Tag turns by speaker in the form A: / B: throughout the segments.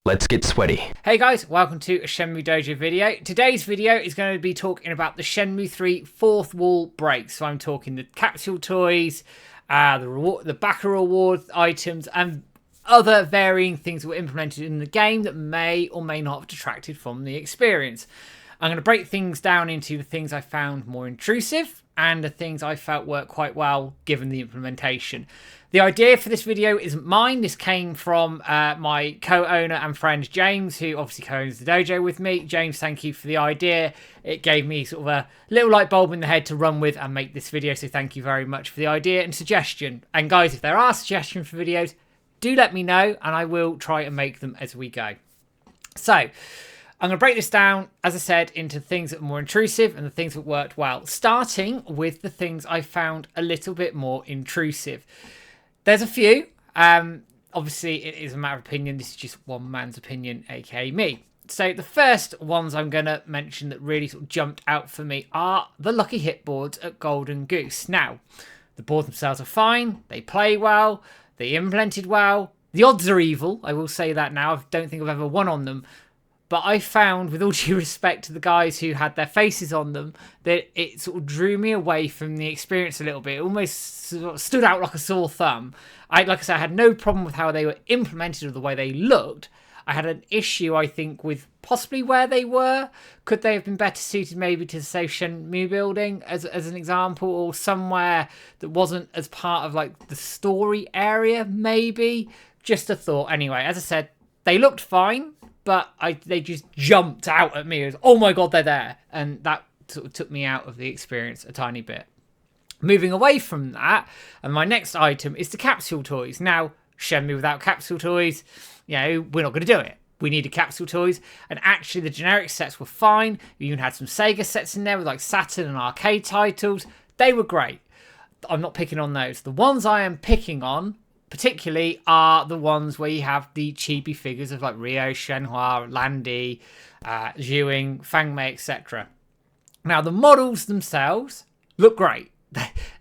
A: Let's get sweaty.
B: Hey guys, welcome to a Shenmue Dojo video. Today's video is going to be talking about the Shenmue 3 fourth wall breaks. So I'm talking the capsule toys, the backer reward items, and other varying things that were implemented in the game that may or may not have detracted from the experience. I'm going to break things down into the things I found more intrusive and the things I felt worked quite well given the implementation. The idea for this video isn't mine. This came from my co-owner and friend James, who obviously co-owns the dojo with me. James, thank you for the idea. It gave me sort of a little light bulb in the head to run with and make this video, so thank you very much for the idea and suggestion. And guys, if there are suggestions for videos, do let me know and I will try and make them as we go. So, I'm going to break this down, as I said, into things that are more intrusive and the things that worked well, starting with the things I found a little bit more intrusive. There's a few. Obviously, it is a matter of opinion. This is just one man's opinion, aka me. So the first ones I'm going to mention that really sort of jumped out for me are the lucky hit boards at Golden Goose. Now, the boards themselves are fine. They play well. They implemented well. The odds are evil. I will say that now. I don't think I've ever won on them. But I found, with all due respect to the guys who had their faces on them, that it sort of drew me away from the experience a little bit. It almost sort of stood out like a sore thumb. Like I said, I had no problem with how they were implemented or the way they looked. I had an issue, I think, with possibly where they were. Could they have been better suited maybe to, say, Shenmue building, as an example, or somewhere that wasn't as part of, like, the story area, maybe? Just a thought. Anyway, as I said, they looked fine. But they just jumped out at me as, oh my god, they're there. And that sort of took me out of the experience a tiny bit. Moving away from that, and my next item is the capsule toys. Now, Shenmue without capsule toys, you know, we're not going to do it. We needed capsule toys. And actually, the generic sets were fine. We even had some Sega sets in there with like Saturn and arcade titles. They were great. I'm not picking on those. The ones I am picking on particularly are the ones where you have the chibi figures of like Ryo, Shenhua, Landy, Zhuing, Fangmei, etc. Now, the models themselves look great.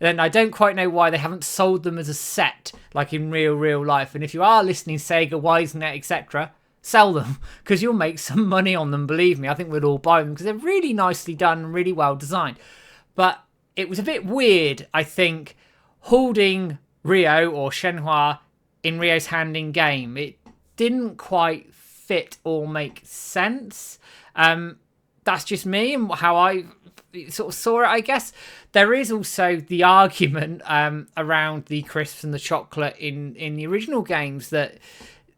B: And I don't quite know why they haven't sold them as a set, like in real life. And if you are listening, Sega, Wisenet, etc., sell them, because you'll make some money on them, believe me. I think we'd all buy them, because they're really nicely done and really well designed. But it was a bit weird, I think, holding Ryo or Shenhua in Ryo's hand in game. It didn't quite fit or make sense. That's just me and how I sort of saw it, I guess. There is also the argument around the crisps and the chocolate in the original games that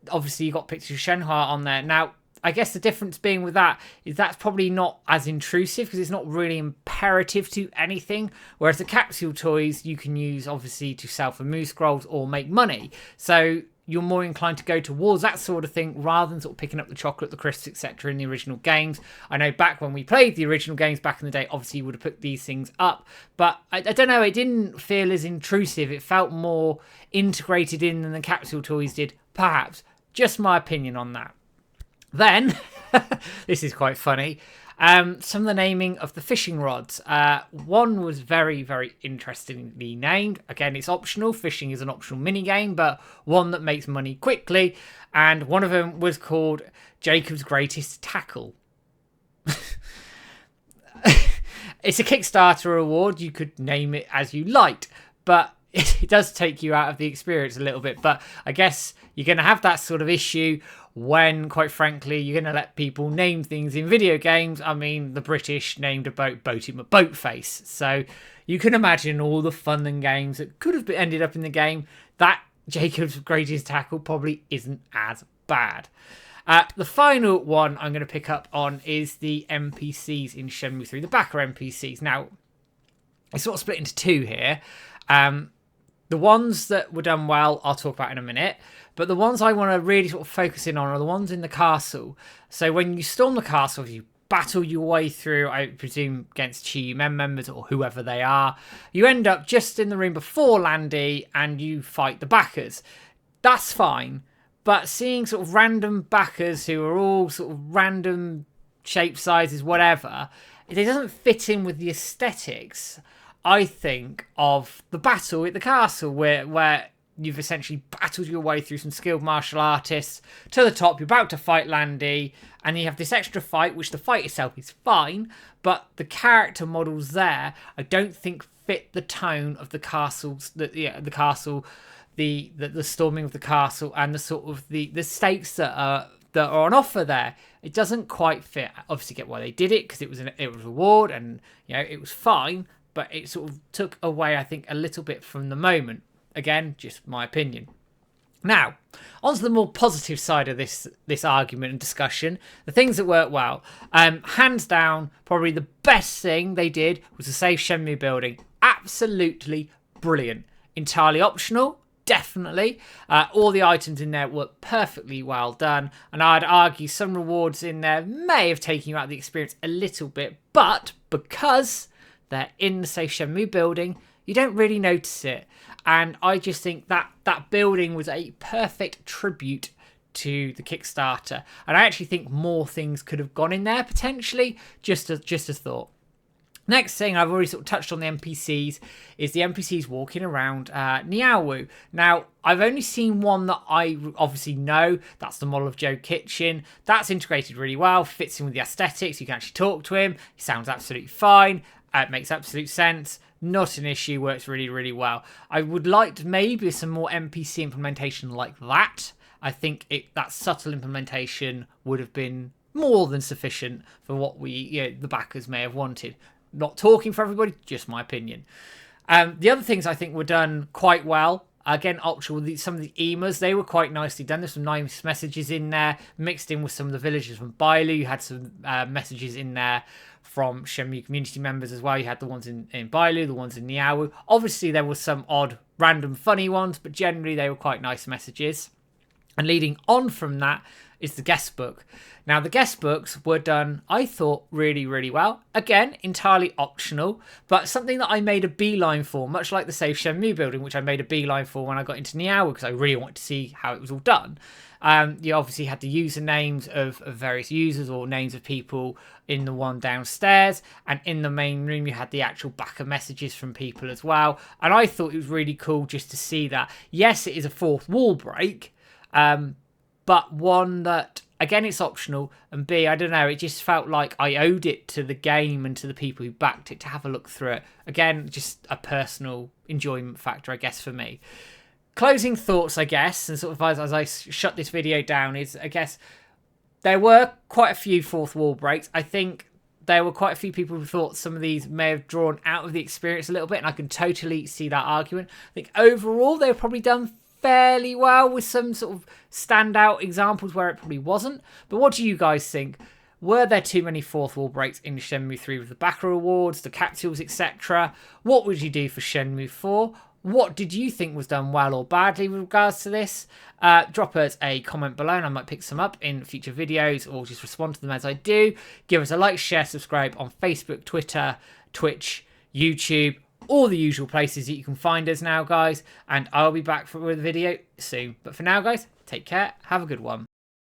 B: obviously you got pictures of Shenhua on there. Now, I guess the difference being with that is that's probably not as intrusive because it's not really imperative to anything. Whereas the capsule toys you can use obviously to sell for moose scrolls or make money. So you're more inclined to go towards that sort of thing rather than sort of picking up the chocolate, the crisps, etc. in the original games. I know back when we played the original games back in the day, obviously you would have put these things up. But I don't know, it didn't feel as intrusive. It felt more integrated in than the capsule toys did, perhaps. Just my opinion on that. Then, this is quite funny, some of the naming of the fishing rods. One was very, very interestingly named. Again, it's optional. Fishing is an optional minigame, but one that makes money quickly. And one of them was called Jacob's Greatest Tackle. It's a Kickstarter award. You could name it as you liked, but it does take you out of the experience a little bit. But I guess you're going to have that sort of issue when, quite frankly, you're going to let people name things in video games. I mean, the British named a boat Boatface. So you can imagine all the fun and games that could have ended up in the game. That Jacob's Greatest Tackle probably isn't as bad. The final one I'm going to pick up on is the NPCs in Shenmue 3, the backer NPCs. Now, it's sort of split into two here. The ones that were done well, I'll talk about in a minute. But the ones I want to really sort of focus in on are the ones in the castle. So when you storm the castle, you battle your way through, I presume, against Chi-Men members or whoever they are. You end up just in the room before Landy and you fight the backers. That's fine. But seeing sort of random backers who are all sort of random shape sizes, whatever, it doesn't fit in with the aesthetics, I think, of the battle at the castle where you've essentially battled your way through some skilled martial artists to the top. You're about to fight Landy, and you have this extra fight, which the fight itself is fine, but the character models there, I don't think fit the tone of the castles, the castle, the storming of the castle, and the sort of the stakes that are on offer there. It doesn't quite fit. I obviously get why they did it, because it was a reward, and it was fine, but it sort of took away, I think, a little bit from the moment. Again, just my opinion. Now, onto the more positive side of this argument and discussion, the things that worked well. Hands down, probably the best thing they did was the safe Shenmue building. Absolutely brilliant. Entirely optional, definitely. All the items in there were perfectly well done, and I'd argue some rewards in there may have taken you out of the experience a little bit, but because they're in the safe Shenmue building, you don't really notice it. And I just think that building was a perfect tribute to the Kickstarter. And I actually think more things could have gone in there potentially, just a thought. Next thing, I've already sort of touched on the NPCs, is the NPCs walking around Niaowu. Now, I've only seen one that I obviously know. That's the model of Joe Kitchen. That's integrated really well, fits in with the aesthetics. You can actually talk to him. He sounds absolutely fine. It makes absolute sense. Not an issue. Works really, really well. I would like maybe some more NPC implementation like that. I think that subtle implementation would have been more than sufficient for what the backers may have wanted. Not talking for everybody, just my opinion. The other things I think were done quite well. Again, optional. Some of the emas, they were quite nicely done. There's some nice messages in there, mixed in with some of the villagers from Bailu. You had some messages in there from Shenmue community members as well. You had the ones in Bailu, the ones in Niaowu. Obviously, there were some odd, random, funny ones, but generally they were quite nice messages. And leading on from that is the guest book. Now, the guest books were done, I thought, really, really well. Again, entirely optional, but something that I made a beeline for, much like the Safe Shenmue building, which I made a beeline for when I got into Niaowu, because I really wanted to see how it was all done. You obviously had the usernames of various users or names of people in the one downstairs, and in the main room you had the actual backer messages from people as well. And I thought it was really cool just to see that. Yes, it is a fourth wall break, but one that, again, it's optional, and B, I don't know, it just felt like I owed it to the game and to the people who backed it to have a look through it. Again, just a personal enjoyment factor, I guess, for me. Closing thoughts, I guess, and sort of as I shut this video down, is, I guess, there were quite a few fourth wall breaks. I think there were quite a few people who thought some of these may have drawn out of the experience a little bit, and I can totally see that argument. I think overall they were probably done fairly well, with some sort of standout examples where it probably wasn't. But what do you guys think? Were there too many fourth wall breaks in Shenmue 3 with the backer awards, the capsules, etc.? What would you do for Shenmue 4? What did you think was done well or badly with regards to this? Drop us a comment below and I might pick some up in future videos or just respond to them as I do. Give us a like, share, subscribe on Facebook, Twitter, Twitch, YouTube, all the usual places that you can find us now, guys. And I'll be back with a video soon. But for now, guys, take care. Have a good one.